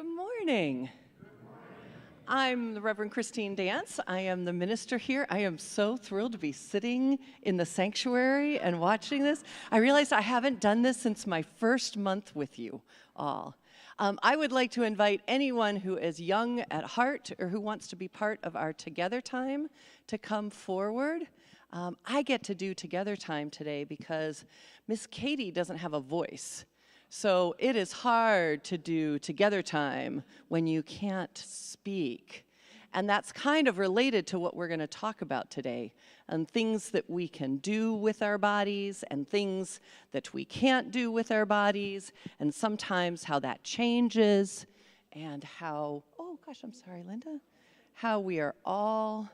Good morning. I'm the Reverend Christine Dance. I am the minister here. I am so thrilled to be sitting in the sanctuary and watching this. I realized I haven't done this since my first month with you all. I would like to invite anyone who is young at heart or who wants to be part of our Together Time to come forward. I get to do Together Time today because Miss Katie doesn't have a voice. So it is hard to do Together Time when you can't speak. And that's kind of related to what we're going to talk about today, and things that we can do with our bodies and things that we can't do with our bodies, and sometimes how that changes, and how, oh gosh, I'm sorry, Linda, how we are all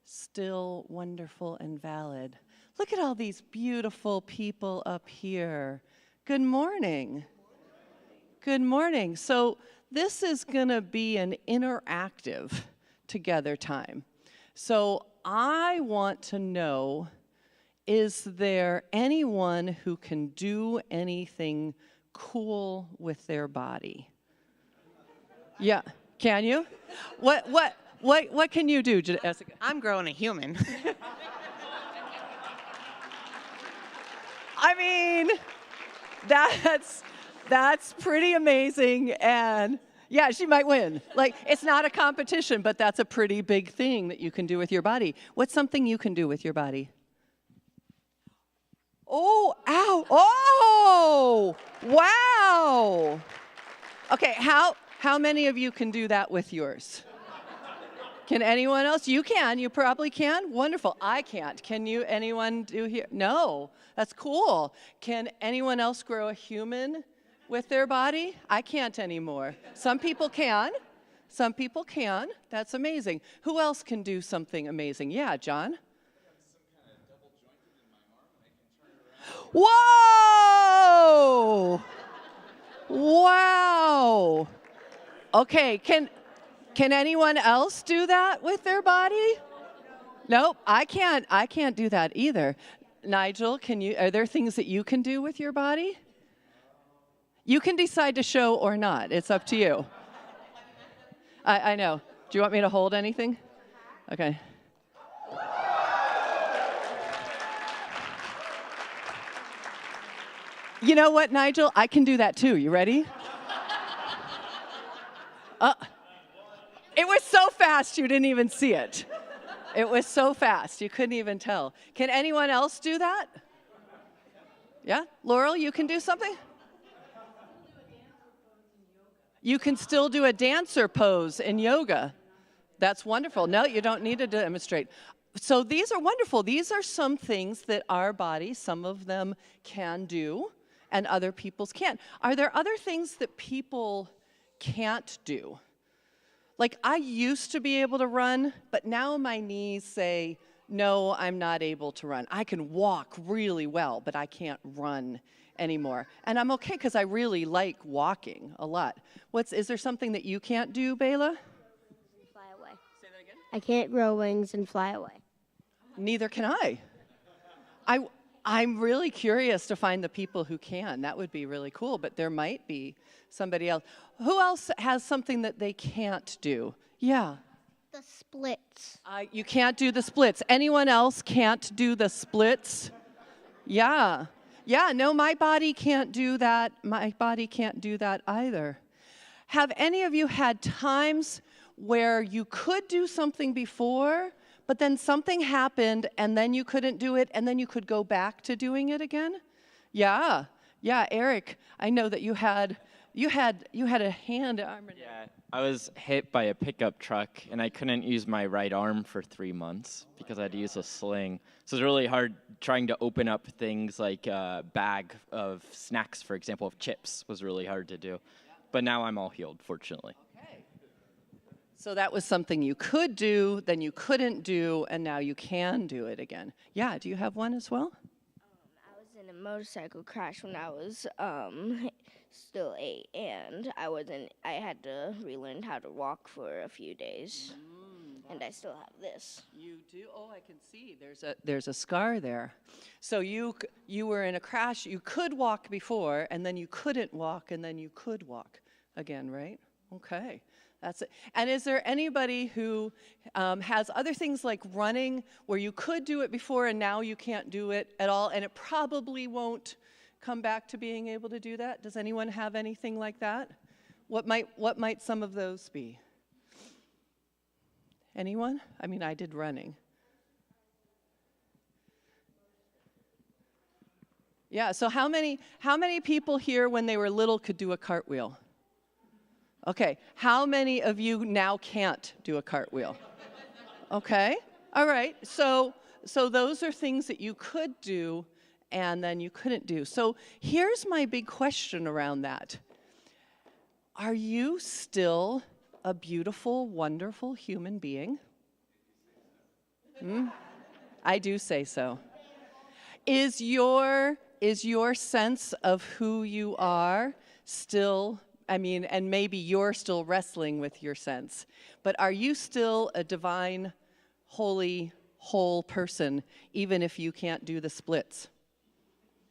still wonderful and valid. Look at all these beautiful people up here. Good morning. Good morning. So this is going to be an interactive Together Time. So I want to know, is there anyone who can do anything cool with their body? Yeah, can you? What can you do, Jessica? I'm growing a human. I mean, that's pretty amazing, and yeah, she might win. Like, it's not a competition, but that's a pretty big thing that you can do with your body. What's something you can do with your body? Oh, ow, oh, wow. Okay, how many of you can do that with yours? Can anyone else? You can, you probably can. Wonderful, I can't. Can you, anyone do here? No, that's cool. Can anyone else grow a human with their body? I can't anymore. Some people can. Some people can. That's amazing. Who else can do something amazing? Yeah, John? Whoa! Wow! Okay, can anyone else do that with their body? Nope, I can't do that either. Nigel, are there things that you can do with your body? You can decide to show or not. It's up to you. I know. Do you want me to hold anything? Okay. You know what, Nigel? I can do that too. You ready? It was so fast you didn't even see it. It was so fast you couldn't even tell. Can anyone else do that? Yeah? Laurel, you can do something? You can still do a dancer pose in yoga. That's wonderful. No, you don't need to demonstrate. So these are wonderful. These are some things that our bodies, some of them can do, and other people's can't. Are there other things that people can't do? Like, I used to be able to run, but now my knees say, no, I'm not able to run. I can walk really well, but I can't run anymore. And I'm okay because I really like walking a lot. Is there something that you can't do, Bela? Fly away. Say that again? I can't grow wings and fly away. Neither can I. I'm really curious to find the people who can. That would be really cool, but there might be somebody else. Who else has something that they can't do? Yeah. The splits. You can't do the splits. Anyone else can't do the splits? Yeah. Yeah, no, my body can't do that. My body can't do that either. Have any of you had times where you could do something before, but then something happened and then you couldn't do it and then you could go back to doing it again? Yeah. Yeah, Eric, I know that you had a hand arm. Yeah, I was hit by a pickup truck and I couldn't use my right arm for 3 months because I had to use a sling. So it was really hard trying to open up things like a bag of snacks, for example, of chips was really hard to do. But now I'm all healed, fortunately. Okay. So that was something you could do, then you couldn't do, and now you can do it again. Yeah, do you have one as well? I was in a motorcycle crash when I was still 8, and I had to relearn how to walk for a few days. And I still have this. You do? Oh, I can see. There's a scar there. So you were in a crash. You could walk before, and then you couldn't walk, and then you could walk again, right? Okay, that's it. And is there anybody who has other things like running where you could do it before and now you can't do it at all, and it probably won't come back to being able to do that? Does anyone have anything like that? What might some of those be? Anyone? I mean, I did running. Yeah, so how many people here when they were little could do a cartwheel? Okay, how many of you now can't do a cartwheel? Okay, all right, so those are things that you could do and then you couldn't do. So here's my big question around that. Are you still a beautiful, wonderful human being? I do say so. Is your sense of who you are still, I mean, and maybe you're still wrestling with your sense, but are you still a divine, holy, whole person, even if you can't do the splits?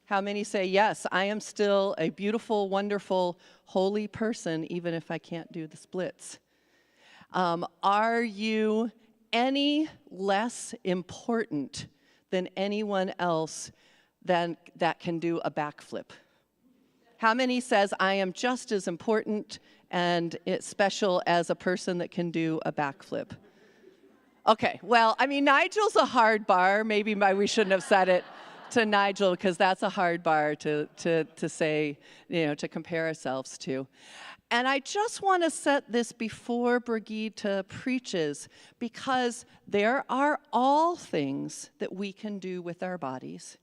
How many say, yes, I am still a beautiful, wonderful, holy person, even if I can't do the splits? Are you any less important than anyone else that can do a backflip? How many says, I am just as important and special as a person that can do a backflip? Okay, well, I mean, Nigel's a hard bar. Maybe we shouldn't have said it to Nigel, because that's a hard bar to say, to compare ourselves to. And I just want to set this before Brigitte preaches, because there are all things that we can do with our bodies.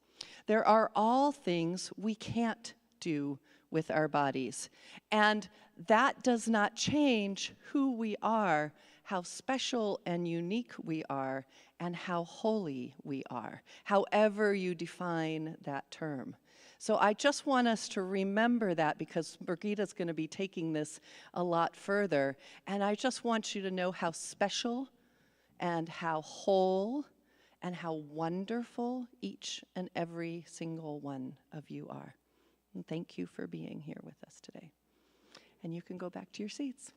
There are all things we can't do with our bodies. And that does not change who we are, how special and unique we are, and how holy we are, however you define that term. So I just want us to remember that, because Birgitte's going to be taking this a lot further. And I just want you to know how special and how whole and how wonderful each and every single one of you are. And thank you for being here with us today. And you can go back to your seats.